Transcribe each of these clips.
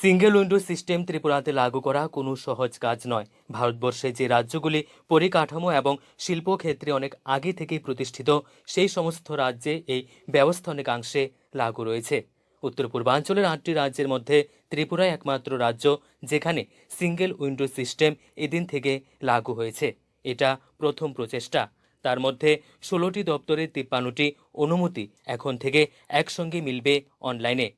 Single window system ত্রিপুরাতে লাগু করা কোনো সহজ কাজ নয়। ভারতবর্ষে যে রাজ্যগুলি পরিকাঠামো এবং শিল্পক্ষেত্রে অনেক আগে থেকেই প্রতিষ্ঠিত, সেই সমস্ত রাজ্যে এই ব্যবস্থা অনেকাংশে লাগু রয়েছে। উত্তর পূর্বাঞ্চলের 8টি রাজ্যের মধ্যে ত্রিপুরাই একমাত্র রাজ্য যেখানে সিঙ্গেল উইন্ডো সিস্টেম এদিন থেকে লাগু হয়েছে। এটা প্রথম প্রচেষ্টা। তার মধ্যে 16টি দপ্তরের 53টি অনুমতি এখন থেকে একসঙ্গে মিলবে অনলাইনে।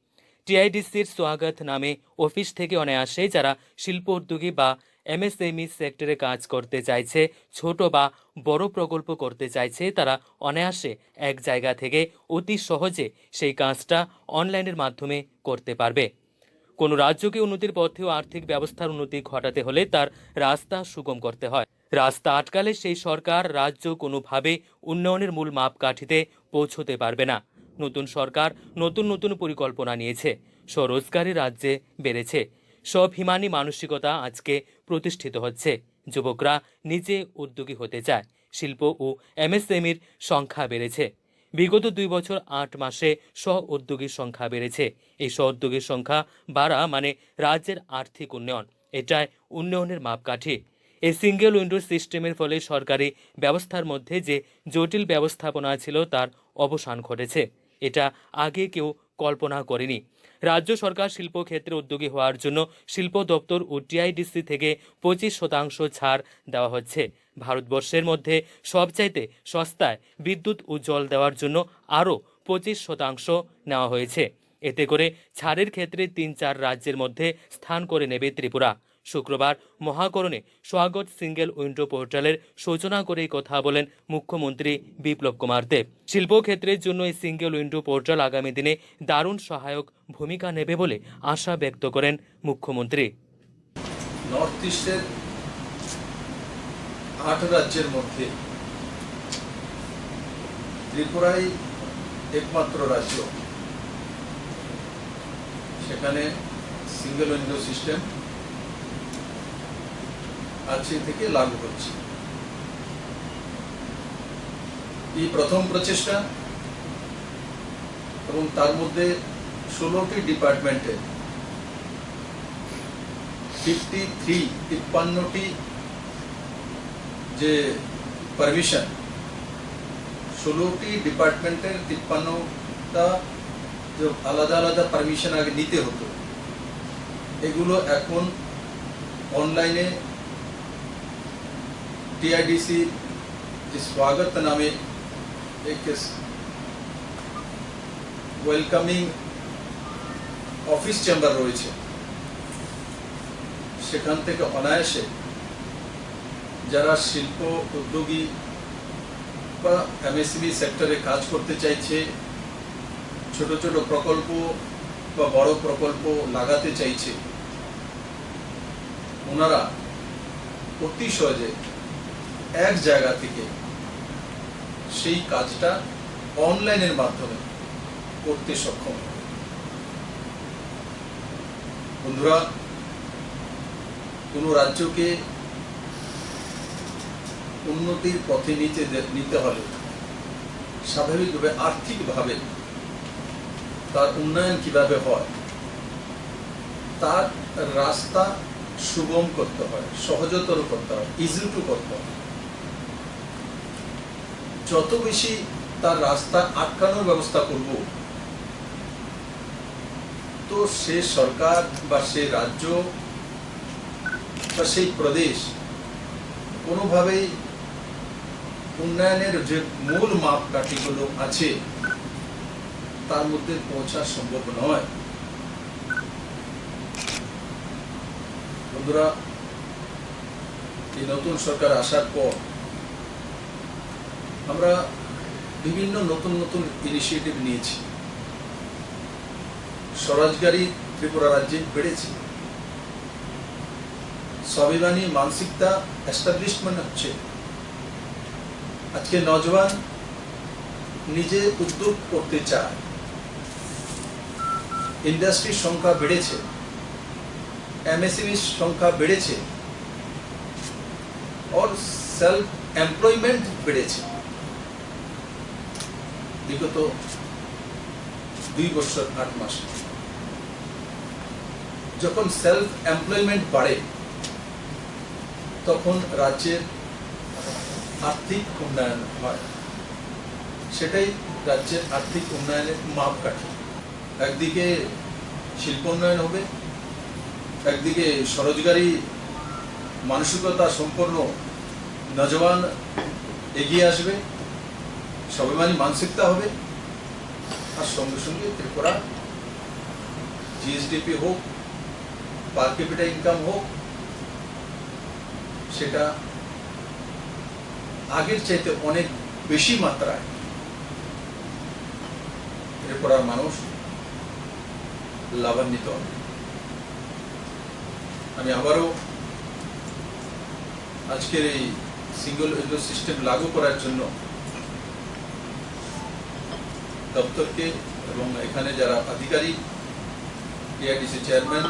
টিআইডিসির স্বাগত নামে অফিস থেকে অনায়াসে যারা শিল্প উদ্যোগী বা এমএসএমই সেক্টরে কাজ করতে চাইছে, ছোট বা বড় প্রকল্প করতে চাইছে, তারা অনায়াসে এক জায়গা থেকে অতি সহজে সেই কাজটা অনলাইনের মাধ্যমে করতে পারবে। কোনো রাজ্যকে উন্নতির পথেও আর্থিক ব্যবস্থার উন্নতি ঘটাতে হলে তার রাস্তা সুগম করতে হয়। রাস্তা আটকালে সেই সরকার রাজ্য কোনোভাবে উন্নয়নের মূল মাপকাঠিতে পৌঁছতে পারবে না। নতুন সরকার নতুন নতুন পরিকল্পনা নিয়েছে, স্বরোজগারী রাজ্যে বেড়েছে, স্বাভিমানী মানসিকতা আজকে প্রতিষ্ঠিত হচ্ছে। যুবকরা নিজে উদ্যোগী হতে চায়, শিল্প ও এমএসএমইর সংখ্যা বেড়েছে। বিগত 2 বছর 8 মাসে স্ব উদ্যোগীর সংখ্যা বেড়েছে। এই স্ব উদ্যোগীর সংখ্যা বাড়া মানে রাজ্যের আর্থিক উন্নয়ন। এটাই উন্নয়নের মাপকাঠি। এই সিঙ্গেল উইন্ডো সিস্টেমের ফলে সরকারি ব্যবস্থার মধ্যে যে জটিল ব্যবস্থাপনা ছিল তার অবসান ঘটেছে। এটা আগে কেউ কল্পনা করেনি। রাজ্য সরকার শিল্পক্ষেত্রে উদ্যোগী হওয়ার জন্য শিল্প দপ্তর ও টিআইডিসি থেকে 25% ছাড় দেওয়া হচ্ছে। ভারতবর্ষের মধ্যে সবচাইতে সস্তায় বিদ্যুৎ ও জল দেওয়ার জন্য আরও 25% নেওয়া হয়েছে। এতে করে ছাড়ের ক্ষেত্রে 3-4 রাজ্যের মধ্যে স্থান করে নেবে ত্রিপুরা। শুক্রবার মহাকরণে স্বাগত সিঙ্গেল উইন্ডো পোর্টালের সূচনা করেই কথা বলেন মুখ্যমন্ত্রী বিপ্লব কুমার দেব। শিল্পক্ষেত্রের জন্য এই সিঙ্গেল উইন্ডো পোর্টাল আগামী দিনে দারুণ সহায়ক ভূমিকা নেবে বলে আশা ব্যক্ত করেন মুখ্যমন্ত্রী। নর্থ ইস্টের 8 রাজ্যের মধ্যে ত্রিপুরাই একমাত্র রাজ্য সেখানে সিঙ্গেল উইন্ডো সিস্টেম আজকে থেকে লাগু হচ্ছে। এই প্রথম প্রচেষ্টা এবং তার মধ্যে 16টি ডিপার্টমেন্টে 53টি যে পারমিশন, 16টি ডিপার্টমেন্টের 53টা যে আলাদা আলাদা পারমিশন আগে নিতে হতো, এগুলো এখন অনলাইনে টিআইডিসি স্বাগত নামে এক ওয়েলকামিং অফিস চেম্বার রয়েছে, সেখান থেকে অনায়াসে যারা শিল্প উদ্যোগী বা এমএসএমই সেক্টরে কাজ করতে চাইছে, ছোট ছোট প্রকল্প বা বড় প্রকল্প লাগাতে চাইছে, ওনারা অতি সহজে এক জায়গা থেকে সেই কাজটা অনলাইনের মাধ্যমে করতে সক্ষম হবে। বন্ধুরা, কোনো রাজ্যকে উন্নতির পথে নিতে হলে স্বাভাবিকভাবে আর্থিকভাবে তার উন্নয়ন কিভাবে হয় তার রাস্তা সুগম করতে হয়, সহজতর করতে হয়, ইজি টু করতে হয়। যত বেশি তার রাস্তা আটকানোর ব্যবস্থা করব, তো সে সরকার বা সে রাজ্য বা সেই প্রদেশ কোনোভাবেই উন্নয়নের যে মূল মাপকাঠিগুলো আছে তার মধ্যে পৌঁছা সম্ভব নয়। বন্ধুরা, এই নতুন সরকার আসার পর আমরা বিভিন্ন নতুন নতুন ইনিশিয়েটিভ নিয়েছি। স্বরোজগারী ত্রিপুরা রাজ্যে বেড়েছে, স্বাভিমানী মানসিকতা এস্টাবলিশমেন্ট হচ্ছে। আজকে নজওয়ান নিজে উদ্যোগ করতে চায়, ইন্ডাস্ট্রির সংখ্যা বেড়েছে, এমএসএমই সংখ্যা বেড়েছে, और সেলফ এমপ্লয়মেন্ট বেড়েছে। বিগত 2 বছর 8 মাসে যখন সেলফ এমপ্লয়মেন্ট বাড়ে তখন রাজ্যের আর্থিক উন্নয়ন হয়, সেটাই রাজ্যের আর্থিক উন্নয়নের মাপকাঠি। একদিকে শিল্প উন্নয়ন হবে, একদিকে স্বরোজগারী মানসিকতা সম্পন্ন নজওয়ান এগিয়ে আসবে, স্বাভিমানী মানসিকতা হবে, আর সঙ্গে সঙ্গে ত্রিপুরা জিএসডিপি হোক, পার ক্যাপিটা ইনকাম হোক, সেটা আগের চাইতে অনেক বেশি মাত্রায় ত্রিপুরার মানুষ লাভান্বিত হবে। আমি আবারও আজকের এই সিঙ্গল উইন্ডো সিস্টেম লাগু করার জন্য দপ্তরকে এবং এখানে যারা আধিকারিক, এআইডিসি চেয়ারম্যান,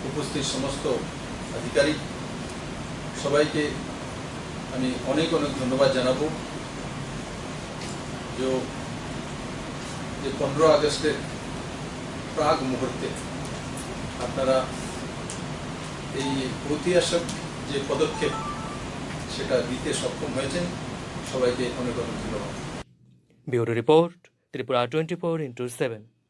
উপস্থিত সমস্ত আধিকারিক সবাইকে আমি অনেক অনেক ধন্যবাদ জানাবো যে 15 আগস্টের প্রাক মুহূর্তে আপনারা এই ঐতিহাসিক যে পদক্ষেপ সেটা দিতে সক্ষম হয়েছেন। সবাইকে অনেক অনেক ধন্যবাদ। Bureau report, Tripura 24x7।